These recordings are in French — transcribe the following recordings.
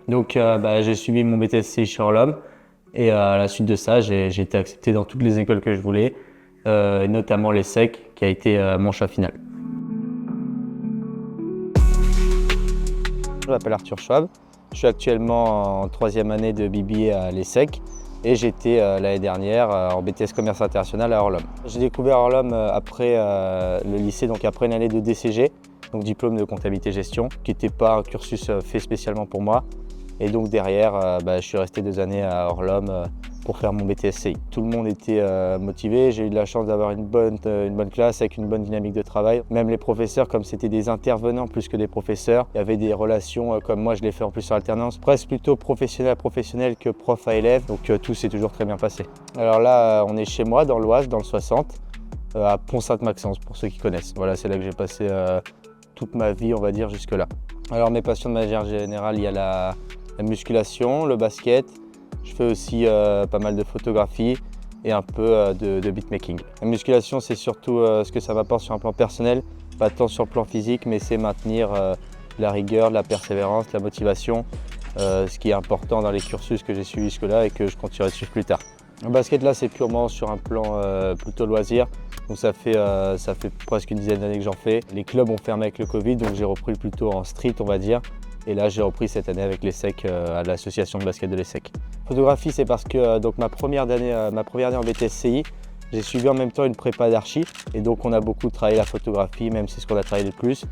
Donc j'ai suivi mon BTSCI chez Orlom et à la suite de ça, j'ai été accepté dans toutes les écoles que je voulais, et notamment l'ESSEC qui a été mon choix final. Je m'appelle Arthur Schwab, je suis actuellement en troisième année de BBA à l'ESSEC et j'étais l'année dernière en BTS Commerce International à Orlom. J'ai découvert Orlom après le lycée, donc après une année de DCG, donc diplôme de comptabilité gestion, qui n'était pas un cursus fait spécialement pour moi. Et donc derrière, je suis resté 2 années à Orlom pour faire mon BTSCI. Tout le monde était motivé, j'ai eu de la chance d'avoir une bonne classe avec une bonne dynamique de travail. Même les professeurs, comme c'était des intervenants plus que des professeurs, il y avait des relations comme moi je l'ai fait en plus sur alternance, presque plutôt professionnel à professionnel que prof à élève, donc tout s'est toujours très bien passé. Alors là, on est chez moi dans l'Oise, dans le 60, à Pont-Sainte-Maxence pour ceux qui connaissent. Voilà, c'est là que j'ai passé toute ma vie, on va dire, jusque-là. Alors mes passions de manière générale, il y a la musculation, le basket. Je fais aussi pas mal de photographie et un peu de beatmaking. La musculation, c'est surtout ce que ça m'apporte sur un plan personnel, pas tant sur le plan physique, mais c'est maintenir la rigueur, la persévérance, la motivation, ce qui est important dans les cursus que j'ai suivis jusque-là et que je continuerai de suivre plus tard. Le basket, là, c'est purement sur un plan plutôt loisir. Donc ça fait presque une dizaine d'années que j'en fais. Les clubs ont fermé avec le Covid, donc j'ai repris plutôt en street, on va dire. Et là, j'ai repris cette année avec l'ESSEC, à l'association de basket de l'ESSEC. Photographie, c'est parce que donc ma première année en BTSCI, j'ai suivi en même temps une prépa d'archi. Et donc, on a beaucoup travaillé la photographie, même c'est ce qu'on a travaillé le plus.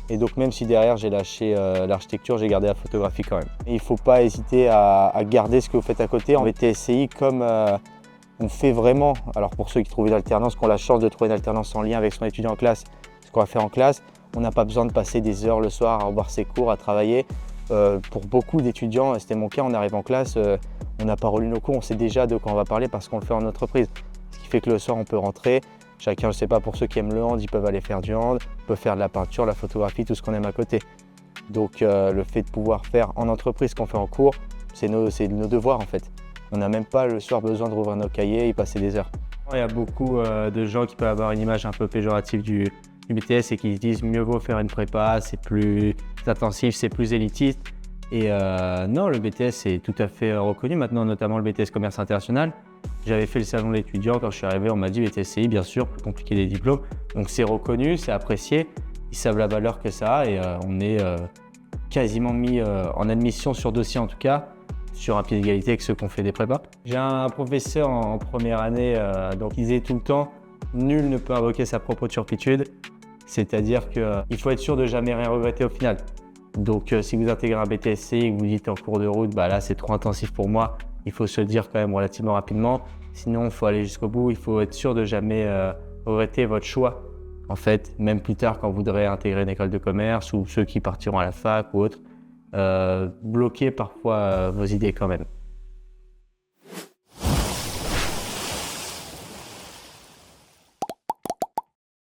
Et donc, même si derrière, j'ai lâché l'architecture, j'ai gardé la photographie quand même. Et il ne faut pas hésiter à garder ce que vous faites à côté. En BTSCI, comme on fait vraiment, alors pour ceux qui trouvent une alternance, qui ont la chance de trouver une alternance en lien avec son étudiant en classe, ce qu'on va faire en classe, on n'a pas besoin de passer des heures le soir à revoir ses cours, à travailler. Pour beaucoup d'étudiants, c'était mon cas, on arrive en classe, on n'a pas relu nos cours, on sait déjà de quoi on va parler parce qu'on le fait en entreprise. Ce qui fait que le soir, on peut rentrer. Chacun, je ne sais pas, pour ceux qui aiment le hand, ils peuvent aller faire du hand, ils peuvent faire de la peinture, la photographie, tout ce qu'on aime à côté. Donc le fait de pouvoir faire en entreprise ce qu'on fait en cours, c'est nos devoirs en fait. On n'a même pas le soir besoin de rouvrir nos cahiers et y passer des heures. Il y a beaucoup de gens qui peuvent avoir une image un peu péjorative du BTS et qui se disent mieux vaut faire une prépa, c'est plus intensif, c'est plus élitiste. Et non, le BTS est tout à fait reconnu maintenant, notamment le BTS Commerce International. J'avais fait le salon de l'étudiant, quand je suis arrivé, on m'a dit BTSCI, bien sûr, plus compliqué des diplômes. Donc c'est reconnu, c'est apprécié, ils savent la valeur que ça a et on est quasiment mis en admission sur dossier en tout cas, sur un pied d'égalité avec ceux qui ont fait des prépas. J'ai un professeur en première année, donc il disait tout le temps « Nul ne peut invoquer sa propre turpitude », c'est-à-dire qu'il faut être sûr de jamais rien regretter au final. Donc si vous intégrez un BTSCI et que vous dites en cours de route « là c'est trop intensif pour moi », il faut se le dire quand même relativement rapidement. Sinon, il faut aller jusqu'au bout, il faut être sûr de jamais regretter votre choix. En fait, même plus tard quand vous voudrez intégrer une école de commerce ou ceux qui partiront à la fac ou autre, bloquez parfois vos idées quand même.